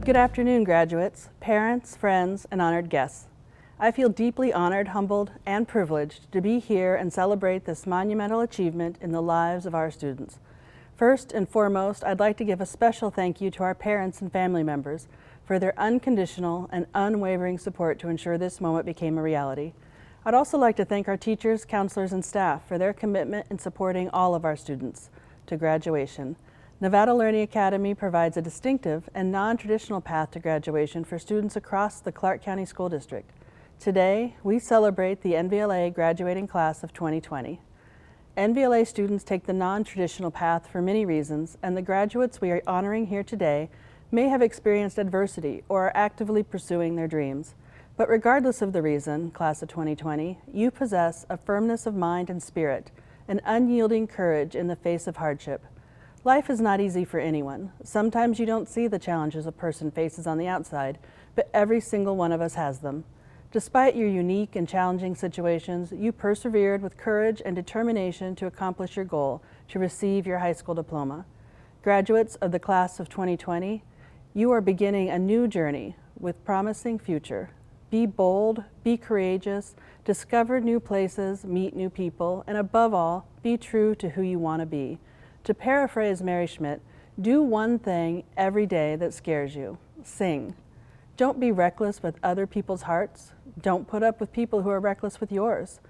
Good afternoon, graduates, parents, friends, and honored guests. I feel deeply honored, humbled, and privileged to be here and celebrate this monumental achievement in the lives of our students. First and foremost, I'd like to give a special thank you to our parents and family members for their unconditional and unwavering support to ensure this moment became a reality. I'd also like to thank our teachers, counselors, and staff for their commitment in supporting all of our students to graduation. Nevada Learning Academy provides a distinctive and non-traditional path to graduation for students across the Clark County School District. Today, we celebrate the NVLA graduating class of 2020. NVLA students take the non-traditional path for many reasons, and the graduates we are honoring here today may have experienced adversity or are actively pursuing their dreams. But regardless of the reason, class of 2020, you possess a firmness of mind and spirit, an unyielding courage in the face of hardship. Life is not easy for anyone. Sometimes you don't see the challenges a person faces on the outside, but every single one of us has them. Despite your unique and challenging situations, you persevered with courage and determination to accomplish your goal, to receive your high school diploma. Graduates of the class of 2020, you are beginning a new journey with promising future. Be bold, be courageous, discover new places, meet new people, and above all, be true to who you want to be. To paraphrase Mary Schmidt, do one thing every day that scares you. Sing. Don't be reckless with other people's hearts. Don't put up with people who are reckless with yours.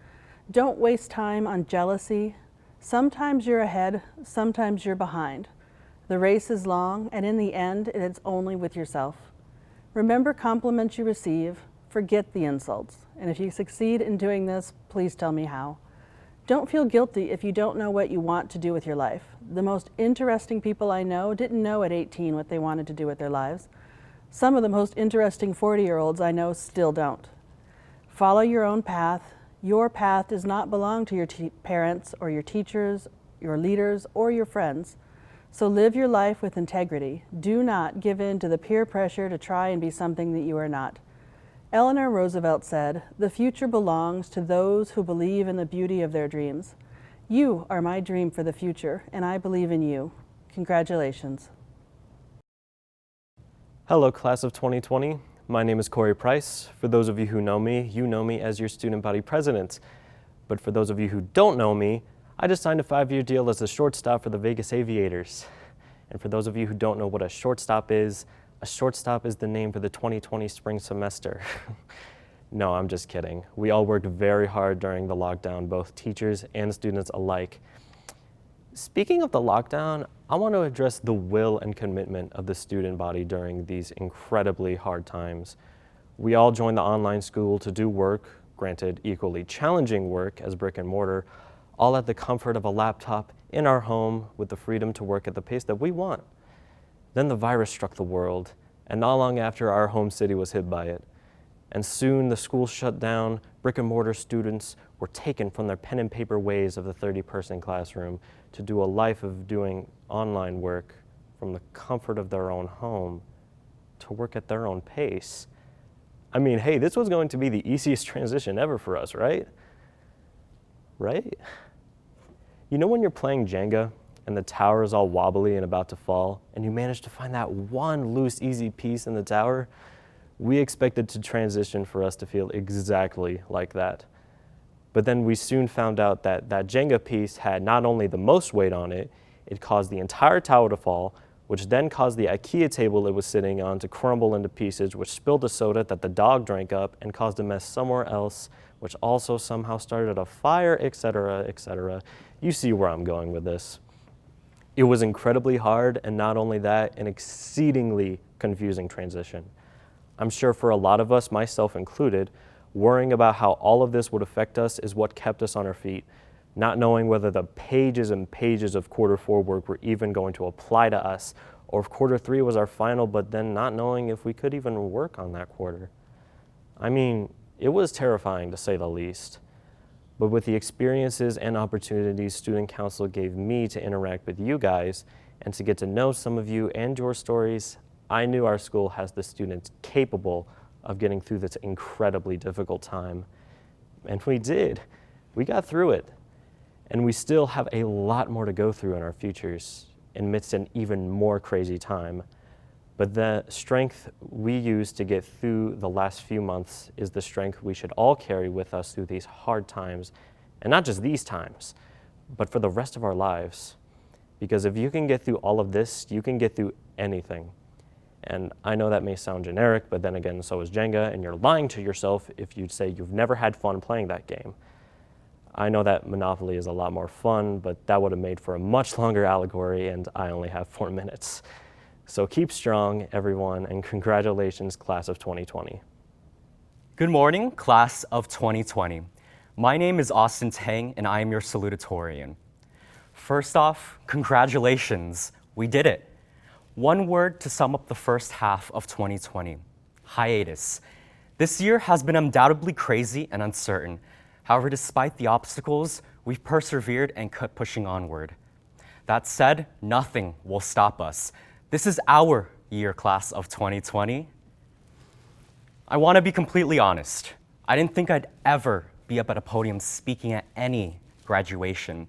Don't waste time on jealousy. Sometimes you're ahead, sometimes you're behind. The race is long, and in the end, it is only with yourself. Remember compliments you receive, forget the insults. And if you succeed in doing this, please tell me how. Don't feel guilty if you don't know what you want to do with your life. The most interesting people I know didn't know at 18 what they wanted to do with their lives. Some of the most interesting 40-year-olds I know still don't. Follow your own path. Your path does not belong to your parents or your teachers, your leaders, or your friends. So live your life with integrity. Do not give in to the peer pressure to try and be something that you are not. Eleanor Roosevelt said, "The future belongs to those who believe in the beauty of their dreams." You are my dream for the future, and I believe in you. Congratulations. Hello, class of 2020. My name is Corey Price. For those of you who know me, you know me as your student body president. But for those of you who don't know me, I just signed a 5-year deal as a shortstop for the Vegas Aviators. And for those of you who don't know what a shortstop is the name for the 2020 spring semester. No, I'm just kidding. We all worked very hard during the lockdown, both teachers and students alike. Speaking of the lockdown, I want to address the will and commitment of the student body during these incredibly hard times. We all joined the online school to do work, granted equally challenging work as brick and mortar, all at the comfort of a laptop in our home with the freedom to work at the pace that we want. Then the virus struck the world, and not long after, our home city was hit by it. And soon the school shut down, brick and mortar students were taken from their pen and paper ways of the 30-person classroom to do a life of doing online work from the comfort of their own home to work at their own pace. I mean, hey, this was going to be the easiest transition ever for us, right? Right? You know when you're playing Jenga and the tower is all wobbly and about to fall, and you manage to find that one loose, easy piece in the tower? We expected to transition for us to feel exactly like that. But then we soon found out that that Jenga piece had not only the most weight on it, it caused the entire tower to fall, which then caused the IKEA table it was sitting on to crumble into pieces, which spilled a soda that the dog drank up and caused a mess somewhere else, which also somehow started a fire, etc., etc. You see where I'm going with this. It was incredibly hard, and not only that, an exceedingly confusing transition. I'm sure for a lot of us, myself included, worrying about how all of this would affect us is what kept us on our feet, not knowing whether the pages and pages of quarter 4 work were even going to apply to us, or if quarter 3 was our final, but then not knowing if we could even work on that quarter. I mean, it was terrifying to say the least. But with the experiences and opportunities Student Council gave me to interact with you guys and to get to know some of you and your stories, I knew our school has the students capable of getting through this incredibly difficult time. And we did. We got through it. And we still have a lot more to go through in our futures amidst an even more crazy time. But the strength we use to get through the last few months is the strength we should all carry with us through these hard times, and not just these times, but for the rest of our lives. Because if you can get through all of this, you can get through anything. And I know that may sound generic, but then again, so is Jenga, and you're lying to yourself if you say you've never had fun playing that game. I know that Monopoly is a lot more fun, but that would have made for a much longer allegory, and I only have 4 minutes. So keep strong, everyone, and congratulations, class of 2020. Good morning, class of 2020. My name is Austin Tang, and I am your salutatorian. First off, congratulations, we did it. One word to sum up the first half of 2020, hiatus. This year has been undoubtedly crazy and uncertain. However, despite the obstacles, we've persevered and kept pushing onward. That said, nothing will stop us. This is our year, class of 2020. I want to be completely honest. I didn't think I'd ever be up at a podium speaking at any graduation.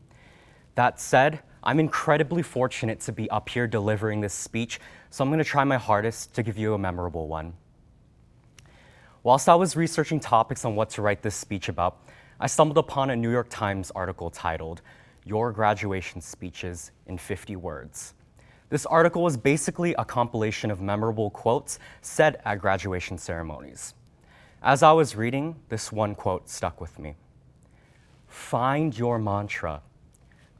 That said, I'm incredibly fortunate to be up here delivering this speech, so I'm going to try my hardest to give you a memorable one. Whilst I was researching topics on what to write this speech about, I stumbled upon a New York Times article titled, "Your Graduation Speeches in 50 Words." This article was basically a compilation of memorable quotes said at graduation ceremonies. As I was reading, this one quote stuck with me. Find your mantra.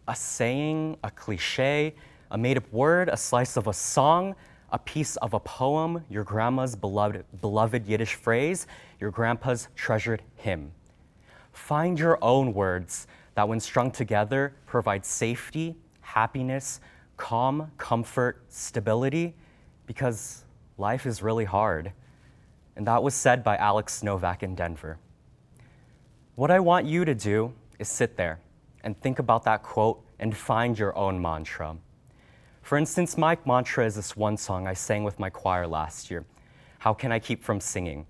A saying, a cliche, a made-up word, a slice of a song, a piece of a poem, your grandma's beloved Yiddish phrase, your grandpa's treasured hymn. Find your own words that, when strung together, provide safety, happiness, calm, comfort, stability, because life is really hard. And that was said by Alex Novak in Denver. What I want you to do is sit there and think about that quote and find your own mantra. For instance, my mantra is this one song I sang with my choir last year, How Can I Keep From Singing?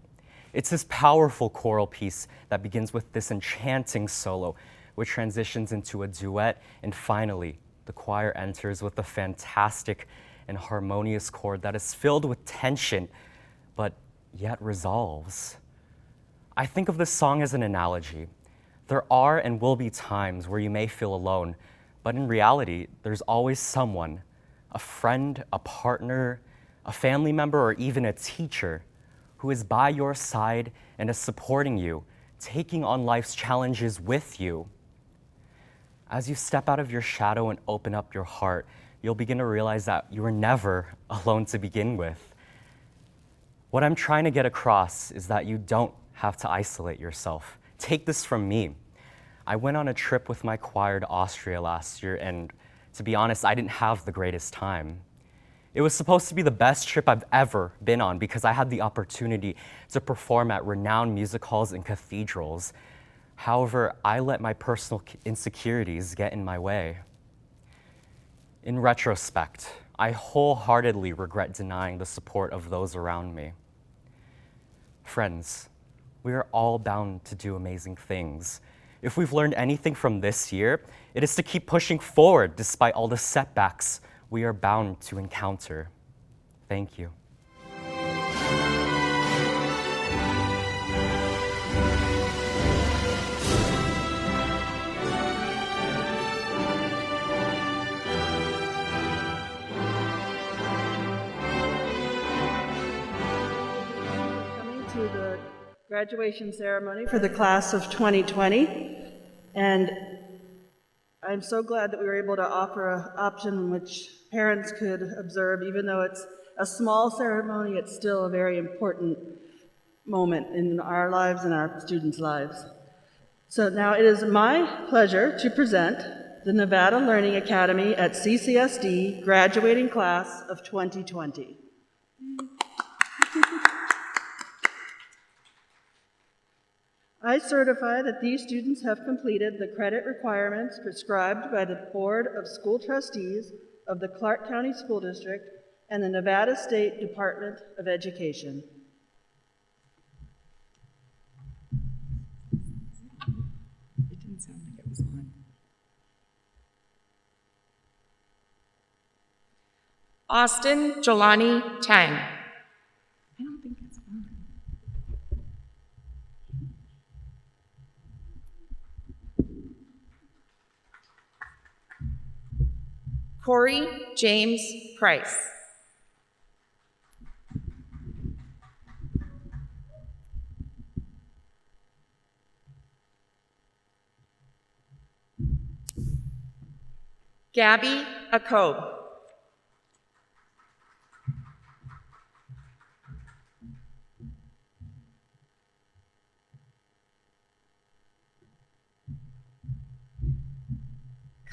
It's this powerful choral piece that begins with this enchanting solo, which transitions into a duet, and finally, the choir enters with a fantastic and harmonious chord that is filled with tension, but yet resolves. I think of this song as an analogy. There are and will be times where you may feel alone, but in reality, there's always someone, a friend, a partner, a family member, or even a teacher who is by your side and is supporting you, taking on life's challenges with you. As you step out of your shadow and open up your heart, you'll begin to realize that you were never alone to begin with. What I'm trying to get across is that you don't have to isolate yourself. Take this from me. I went on a trip with my choir to Austria last year, and to be honest, I didn't have the greatest time. It was supposed to be the best trip I've ever been on because I had the opportunity to perform at renowned music halls and cathedrals. However, I let my personal insecurities get in my way. In retrospect, I wholeheartedly regret denying the support of those around me. Friends, we are all bound to do amazing things. If we've learned anything from this year, it is to keep pushing forward despite all the setbacks we are bound to encounter. Thank you. To the graduation ceremony for the class of 2020, and I'm so glad that we were able to offer an option in which parents could observe. Even though it's a small ceremony, it's still a very important moment in our lives and our students' lives. So now it is my pleasure to present the Nevada Learning Academy at CCSD graduating class of 2020. I certify that these students have completed the credit requirements prescribed by the Board of School Trustees of the Clark County School District and the Nevada State Department of Education. It didn't sound like it was on. Austin Jelani Tang. I don't think it's on. Corey James Price. Gabby Akob.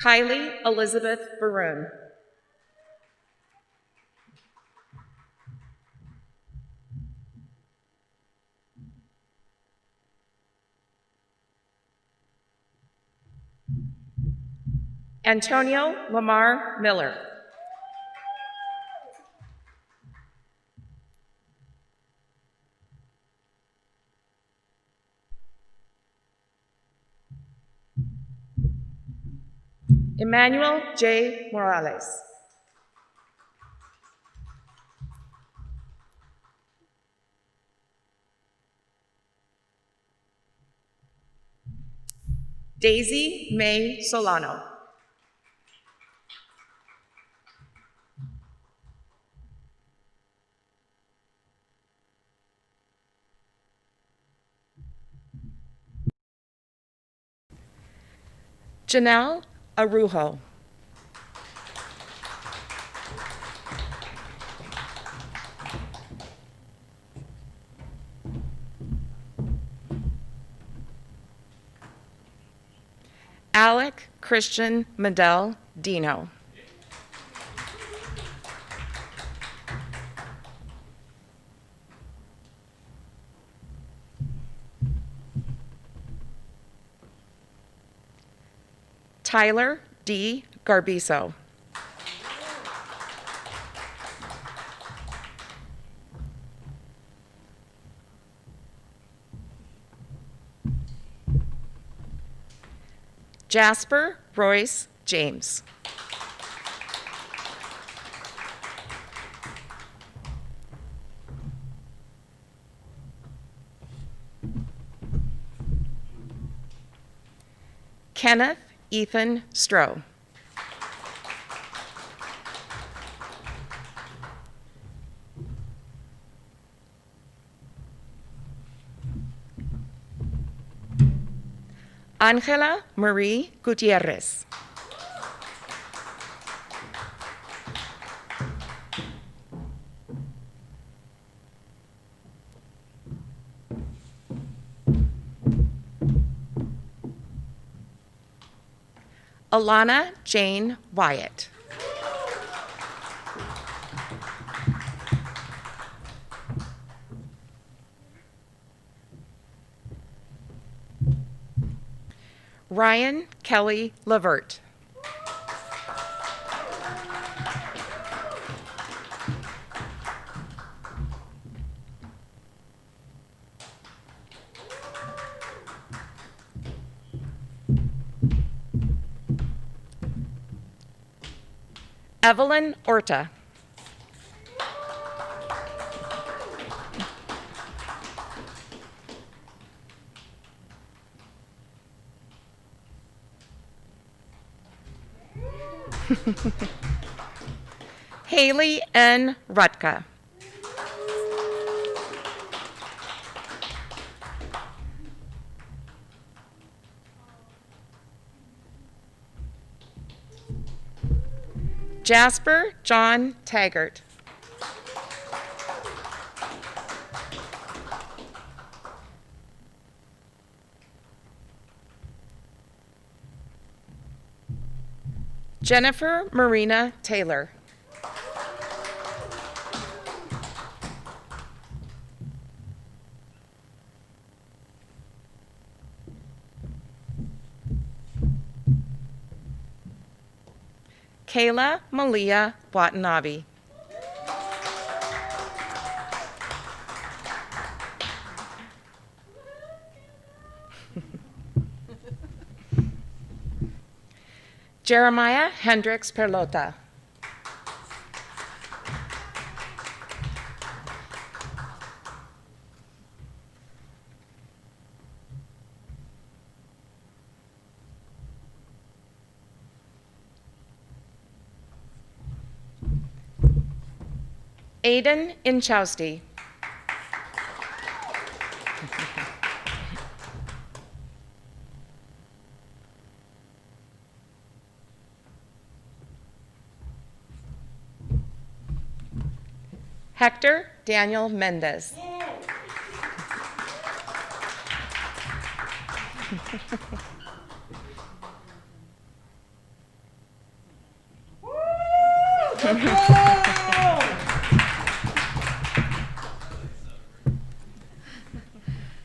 Kylie Elizabeth Baroon. Antonio Lamar Miller. Emmanuel J. Morales. Daisy May Solano. Janelle Arujo. Alec Christian Medell Dino. Tyler D. Garbiso. Jasper Royce James. Kenneth Ethan Stroh. Angela Marie Gutierrez. Alana Jane Wyatt. Ryan Kelly Levert. Evelyn Orta. Haley N. Rutka. Jasper John Taggart. Jennifer Marina Taylor. Kayla Malia Watanabe. Jeremiah Hendricks Perlota. Aiden Inchausti. Hector Daniel Mendez.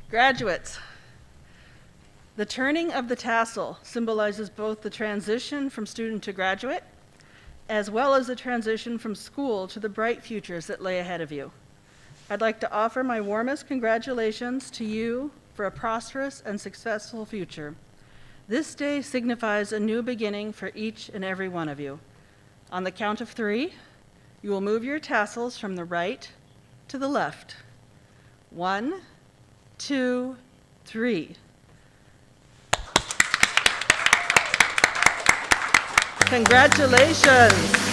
Graduates, the turning of the tassel symbolizes both the transition from student to graduate, as well as the transition from school to the bright futures that lay ahead of you. I'd like to offer my warmest congratulations to you for a prosperous and successful future. This day signifies a new beginning for each and every one of you. On the count of 3, you will move your tassels from the right to the left. 1, 2, 3. Congratulations.